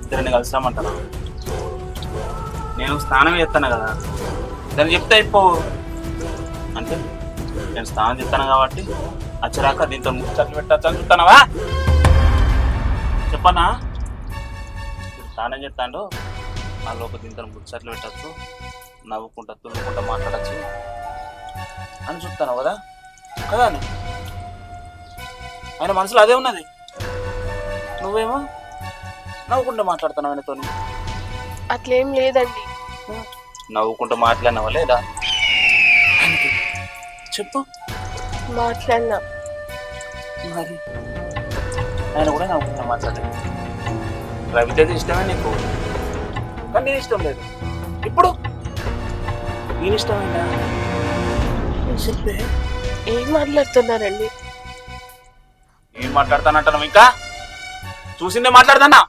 ఇద్దరిని కలిసామంటారా? నేను స్నానం చేస్తాను కదా, దాన్ని చెప్తే అయిపో అంటే నేను స్నానం చేస్తాను కాబట్టి అచ్చరాక దీంతో ముచ్చట్లు పెట్టచ్చు అని చూస్తానవా? చెప్పనా? స్నానం చేస్తాడు ఆ లోపు దీంతో ముచ్చట్లు పెట్టచ్చు, నవ్వుకుంటా తుల్లుకుంటా మాట్లాడచ్చు అని చూస్తాను కదా కదా అని ఆయన మనసులో అదే ఉన్నది. నువ్వేమో నవ్వుకుంటూ మాట్లాడుతున్నావు ఆయనతో. అట్లేం లేదండి. నవ్వుకుంటూ మాట్లాడినావా లేదా చెప్పు. మాట్లాడినా. మరి ఆయన కూడా నవ్వుకుంటూ మాట్లాడాను. రవితేజ ఇష్టమే నీకు, కానీ నేను ఇష్టం లేదు. ఇప్పుడు నేను ఇష్టమైనా చెప్పే. ఏం మాట్లాడుతున్నారండి? ఏం మాట్లాడతానంటాను? ఇంకా చూసిందే మాట్లాడతానా?